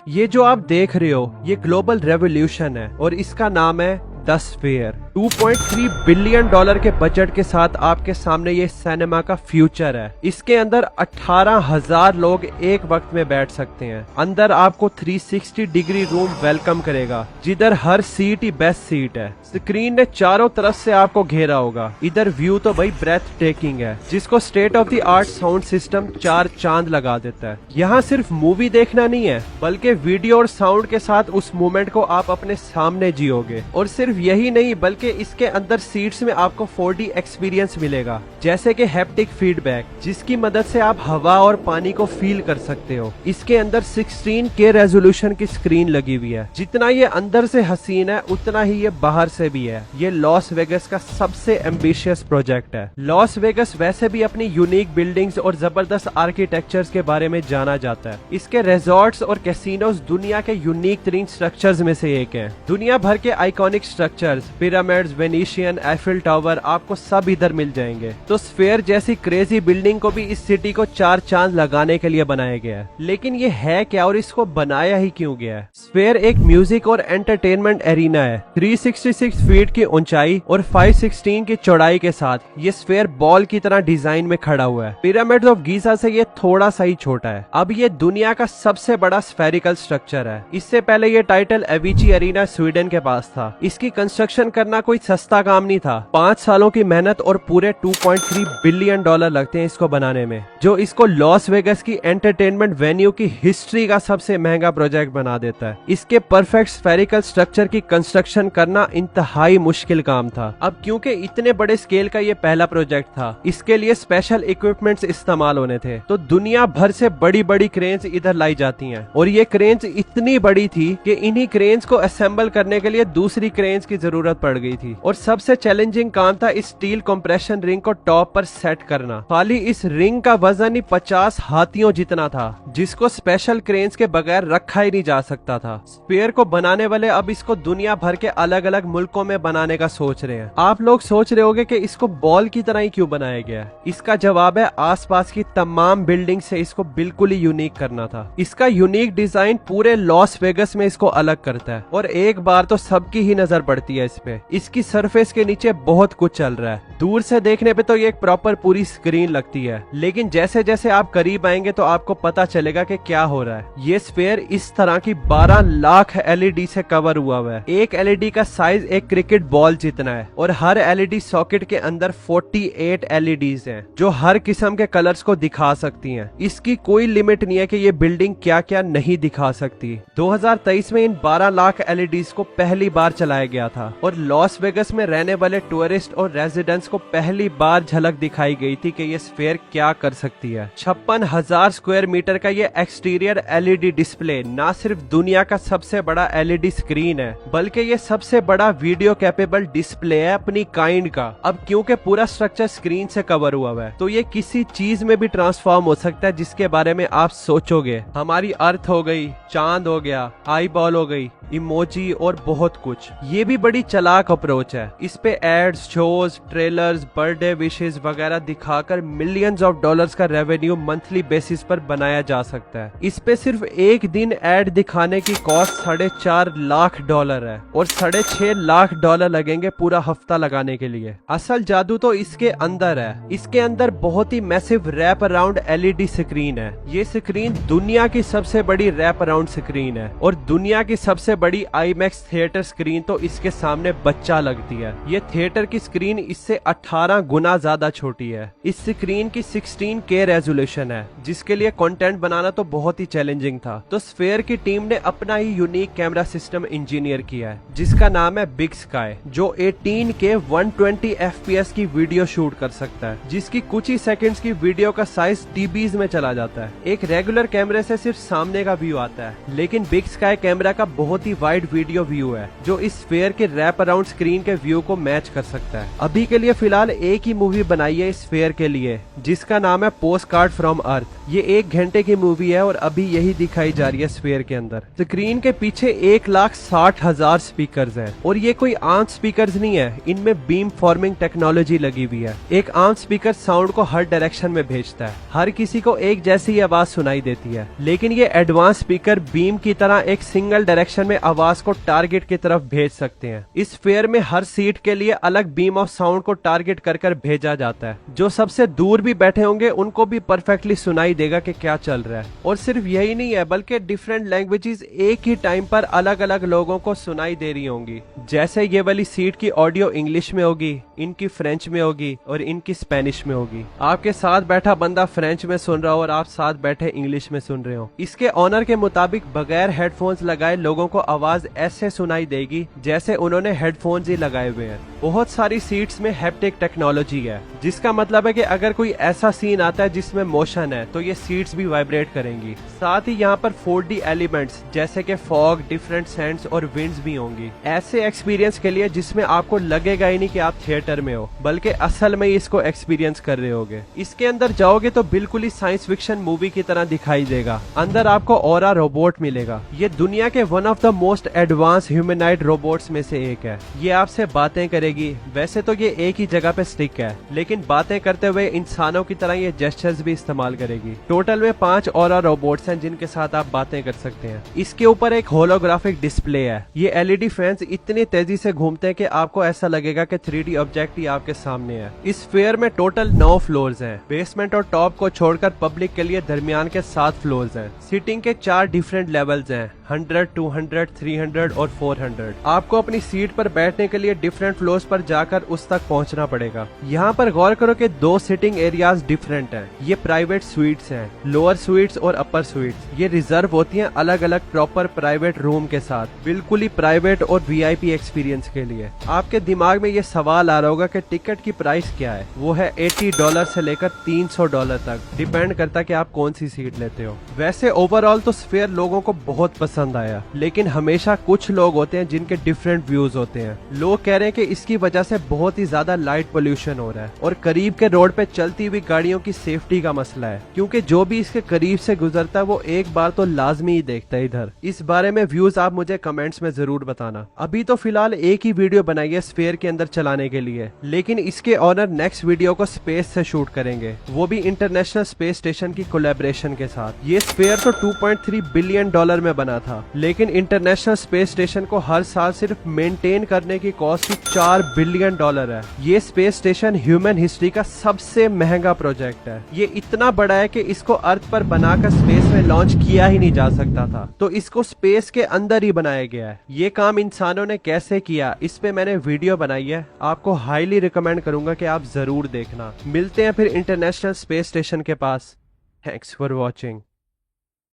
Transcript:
ये जो आप देख रहे हो ये ग्लोबल रेवोल्यूशन है और इसका नाम है द स्फीयर। 2.3 बिलियन डॉलर के बजट के साथ आपके सामने ये सिनेमा का फ्यूचर है। इसके अंदर 18,000 लोग एक वक्त में बैठ सकते हैं। अंदर आपको 360 डिग्री रूम वेलकम करेगा, जिधर हर सीट ही बेस्ट सीट है। स्क्रीन ने चारों तरफ से आपको घेरा होगा। इधर व्यू तो भाई ब्रेथ टेकिंग है, जिसको state of the art sound system 4 चांद लगा देता है। यहाँ सिर्फ मूवी देखना नहीं है, बल्कि वीडियो और साउंड के साथ उस मोमेंट को आप अपने सामने जियोगे। और सिर्फ यही नहीं, बल्कि इसके अंदर सीट्स में आपको 4D एक्सपीरियंस मिलेगा, जैसे कि हैप्टिक फीडबैक, जिसकी मदद से आप हवा और पानी को फील कर सकते हो। इसके अंदर 16K रेजोल्यूशन की स्क्रीन लगी हुई है। जितना ये अंदर से हसीन है, उतना ही ये बाहर से भी है। ये लॉस वेगस का सबसे एम्बिशियस प्रोजेक्ट है। लॉस वेगस वैसे भी अपनी यूनिक बिल्डिंग्स और जबरदस्त आर्किटेक्चर्स के बारे में जाना जाता है। इसके रिजॉर्ट्स और कैसीनोज दुनिया के यूनिक तरीन स्ट्रक्चर्स में से एक है। दुनिया भर के iconic structures, pyramids, Venetian, Eiffel tower, आपको सब इधर मिल जाएंगे। तो स्फीयर जैसी क्रेजी बिल्डिंग को भी इस सिटी को 4 चांद लगाने के लिए बनाया गया है। लेकिन ये है क्या और इसको बनाया ही क्यों गया है? स्फीयर एक म्यूजिक और एंटरटेनमेंट एरिना है। 366 फीट की ऊंचाई और 516 की चौड़ाई के साथ ये स्फीयर बॉल की तरह डिजाइन में खड़ा हुआ है। पिरामिड्स ऑफ गीजा से ये थोड़ा सा ही छोटा है। अब ये दुनिया का सबसे बड़ा स्फेरिकल स्ट्रक्चर है। इससे पहले ये टाइटल एविची एरिना स्वीडन के पास था। इसकी कंस्ट्रक्शन करना कोई सस्ता काम नहीं था। 5 सालों की मेहनत और पूरे 2.3 बिलियन डॉलर लगते हैं इसको बनाने में, जो इसको लॉस वेगस की एंटरटेनमेंट वेन्यू की हिस्ट्री का सबसे महंगा प्रोजेक्ट बना देता है। इसके परफेक्ट स्फेरिकल स्ट्रक्चर की कंस्ट्रक्शन करना इंतहाई मुश्किल काम था। अब क्योंकि इतने बड़े स्केल का ये पहला प्रोजेक्ट था, इसके लिए स्पेशल इक्विपमेंट्स इस्तेमाल होने थे। तो दुनिया भर से बड़ी बड़ी क्रेन्स इधर लाई जाती हैं और ये क्रेन्स इतनी बड़ी थी कि इन्हीं क्रेन्स को असेंबल करने के लिए दूसरी क्रेन्स की जरूरत पड़ गई थी। और सबसे चैलेंजिंग काम था इस स्टील कंप्रेशन रिंग को टॉप पर सेट करना। खाली इस रिंग का वजन ही 50 हाथियों जितना था, जिसको स्पेशल क्रेन्स के बगैर रखा ही नहीं जा सकता था। स्फीयर को बनाने वाले अब इसको दुनिया भर के अलग अलग मुल्कों में बनाने का सोच रहे हैं। आप लोग सोच रहे होंगे कि इसको बॉल की तरह ही क्यों बनाया गया है? इसका जवाब है, आसपास की तमाम बिल्डिंग से इसको बिल्कुल ही यूनिक करना था। इसका यूनिक डिजाइन पूरे लॉस वेगस में इसको अलग करता है और एक बार तो सबकी ही नजर पड़ती है इस पे। इसकी सरफेस के नीचे बहुत कुछ चल रहा है। दूर से देखने पे तो ये एक प्रॉपर पूरी स्क्रीन लगती है, लेकिन जैसे जैसे आप करीब आएंगे तो आपको पता चलेगा कि क्या हो रहा है। ये स्फीयर इस तरह की 12 लाख LED से कवर हुआ है। एक LED का साइज एक क्रिकेट बॉल जितना है और हर LED सॉकेट के अंदर 48 LEDs हैं, जो हर किस्म के कलर्स को दिखा सकती हैं। इसकी कोई लिमिट नहीं है कि ये बिल्डिंग क्या क्या नहीं दिखा सकती। 2023 में इन 12 लाख LEDs को पहली बार चलाया गया था और लॉस वेगस में रहने वाले टूरिस्ट और रेजिडेंट्स को पहली बार झलक दिखाई गई थी कि ये स्फीयर क्या कर सकती है। 56,000 स्क्वायर मीटर का ये एक्सटीरियर LED डिस्प्ले ना सिर्फ दुनिया का सबसे बड़ा LED स्क्रीन है, बल्कि ये सबसे बड़ा वीडियो कैपेबल डिस्प्ले है अपनी काइंड का। अब क्योंकि पूरा स्ट्रक्चर स्क्रीन से कवर हुआ है, तो ये किसी चीज में भी ट्रांसफॉर्म हो सकता है जिसके बारे में आप सोचोगे। हमारी अर्थ हो गई, चांद हो गया, आई बॉल हो गई, इमोजी और बहुत कुछ। ये भी बड़ी चालाक अप्रोच है। इस पे ads, shows, trailers, birthday wishes वगैरह दिखाकर मिलियंस ऑफ डॉलर्स का रेवेन्यू मंथली बेसिस पर बनाया जा सकता है। इस पे सिर्फ एक दिन एड दिखाने की कॉस्ट $4.5 लाख है और $6.5 लाख लगेंगे पूरा हफ्ता लगाने के लिए। असल जादू तो इसके अंदर है। इसके अंदर बहुत ही massive wrap around LED screen है। ये स्क्रीन दुनिया की सबसे बड़ी रैप अराउंड स्क्रीन है और दुनिया की सबसे बड़ी IMAX थिएटर स्क्रीन तो इसके सामने बच्चा लगती है। ये थिएटर की स्क्रीन इससे 18 गुना ज्यादा छोटी है। इस स्क्रीन की 16K रेजोल्यूशन है, जिसके लिए कंटेंट बनाना तो बहुत ही चैलेंजिंग था। तो स्फीयर की टीम ने अपना ही यूनिक कैमरा सिस्टम इंजीनियर किया है, जिसका नाम है बिग स्काई, जो 18K 120 FPS की वीडियो शूट कर सकता है, जिसकी कुछ ही सेकंड्स की वीडियो का साइज TBs में चला जाता है। एक रेगुलर कैमरे से सिर्फ सामने का व्यू आता है, लेकिन बिग स्काई कैमरा का बहुत ही वाइड वीडियो व्यू है, जो इस स्फीयर स्फेयर के रैप अराउंड स्क्रीन के व्यू को मैच कर सकता है। अभी के लिए फिलहाल एक ही मूवी बनाई है स्फेयर के लिए, जिसका नाम है पोस्ट कार्ड फ्रॉम अर्थ। ये 1 घंटे की मूवी है और अभी यही दिखाई जा रही है स्फेयर के अंदर। स्क्रीन के पीछे 1,60,000 स्पीकर्स हैं और ये कोई आम स्पीकर्स नहीं है, इनमें बीम फॉर्मिंग टेक्नोलॉजी लगी हुई है। एक आम स्पीकर साउंड को हर डायरेक्शन में भेजता है, हर किसी को एक जैसी आवाज सुनाई देती है, लेकिन ये एडवांस स्पीकर बीम की तरह एक सिंगल डायरेक्शन में आवाज को टारगेट की तरफ भेज सकते हैं। इस फेयर में हर सीट के लिए अलग बीम ऑफ साउंड को टारगेट कर कर भेजा जाता है। जो सबसे दूर भी बैठे होंगे उनको भी परफेक्टली सुनाई देगा कि क्या चल रहा है। और सिर्फ यही नहीं है, बल्कि डिफरेंट लैंग्वेजेस एक ही टाइम पर अलग अलग लोगों को सुनाई दे रही होंगी। जैसे ये वाली सीट की ऑडियो इंग्लिश में होगी, इनकी फ्रेंच में होगी और इनकी स्पेनिश में होगी। आपके साथ बैठा बंदा फ्रेंच में सुन रहा हो और आप साथ बैठे इंग्लिश में सुन रहे हो। इसके ऑनर के मुताबिक बगैर हेडफोन्स लगाए लोगों को आवाज ऐसे सुनाई देगी जैसे उन्होंने हेडफोन्स ही लगाए हुए हैं। बहुत सारी सीट्स में हैप्टिक टेक्नोलॉजी है, जिसका मतलब है कि अगर कोई ऐसा सीन आता है जिसमें मोशन है तो ये सीट्स भी वाइब्रेट करेंगी। साथ ही यहाँ पर 4D एलिमेंट्स जैसे कि फॉग, डिफरेंट सैंड्स और विंड्स भी होंगी, ऐसे एक्सपीरियंस के लिए जिसमें आपको लगेगा ही नहीं कि आप थिएटर में हो, बल्कि असल में ही इसको एक्सपीरियंस कर रहे होगे। इसके अंदर जाओगे तो बिल्कुल ही साइंस फिक्शन मूवी की तरह दिखाई देगा। अंदर आपको ऑरा रोबोट मिलेगा। ये दुनिया के one of the most advance humanoid robots में से एक है। ये आपसे बातें करेगी। वैसे तो ये एक ही जगह पे स्टिक है, लेकिन बातें करते हुए इंसानों की तरह ये जेस्चर्स भी इस्तेमाल करेगी। टोटल में 5 ऑरा रोबोट्स हैं जिनके साथ आप बातें कर सकते हैं। इसके ऊपर एक होलोग्राफिक डिस्प्ले है। ये LED फैंस इतनी तेजी से घूमते हैं कि आपको ऐसा लगेगा कि 3D ऑब्जेक्ट ही आपके सामने है। इस फेयर में टोटल 9 फ्लोर्स हैं। बेसमेंट और टॉप को छोड़कर पब्लिक के लिए दरमियान के 7 फ्लोर्स हैं। सीटिंग के 4 डिफरेंट लेवल्स हैं, 100, 200, 300 और 400। आपको अपनी सीट पर बैठने के लिए डिफरेंट फ्लोर्स पर जाकर उस तक पहुंचना पड़ेगा। यहाँ पर गौर करो कि 2 सिटिंग एरियाज डिफरेंट हैं। ये प्राइवेट स्वीट्स हैं, लोअर स्वीट्स और अपर स्वीट्स। ये रिजर्व होती हैं अलग अलग प्रॉपर प्राइवेट रूम के साथ, बिल्कुल ही प्राइवेट और VIP एक्सपीरियंस के लिए। आपके दिमाग में ये सवाल आ रहा होगा कि टिकट की प्राइस क्या है। वो है $80 से लेकर $300 तक, डिपेंड करता है कि आप कौन सी सीट लेते हो। वैसे ओवरऑल तो स्फेयर लोगों को बहुत पसंद आया, लेकिन हमेशा कुछ लोग होते हैं जिनके डिफरेंट व्यूज होते हैं। लोग कह रहे हैं कि इसकी वजह से बहुत ही ज्यादा लाइट पोल्यूशन हो रहा है और करीब के रोड पे चलती हुई गाड़ियों की सेफ्टी का मसला है, क्योंकि जो भी इसके करीब से गुजरता है वो एक बार तो लाजमी ही देखता है इधर। इस बारे में व्यूज आप मुझे कमेंट्स में जरूर बताना। अभी तो फिलहाल एक ही वीडियो बनाई है स्फेयर के अंदर चलाने के लिए, लेकिन इसके ऑनर नेक्स्ट वीडियो को स्पेस से शूट करेंगे, वो भी इंटरनेशनल स्पेस स्टेशन की कोलैबोरेशन के साथ। ये स्फेयर तो $2.3 बिलियन में बना था, लेकिन इंटरनेशनल स्पेस स्टेशन को हर साल सिर्फ मेंटेन करने की कॉस्ट ही $4 बिलियन है। ये स्पेस स्टेशन ह्यूमन हिस्ट्री का सबसे महंगा प्रोजेक्ट है। ये इतना बड़ा है कि इसको अर्थ पर बनाकर स्पेस में लॉन्च किया ही नहीं जा सकता था, तो इसको स्पेस के अंदर ही बनाया गया है। ये काम इंसानों ने कैसे किया, इस पे मैंने वीडियो बनाई है, आपको हाईली रिकमेंड करूंगा कि आप जरूर देखना। मिलते हैं फिर इंटरनेशनल स्पेस स्टेशन के पास। Thanks for watching.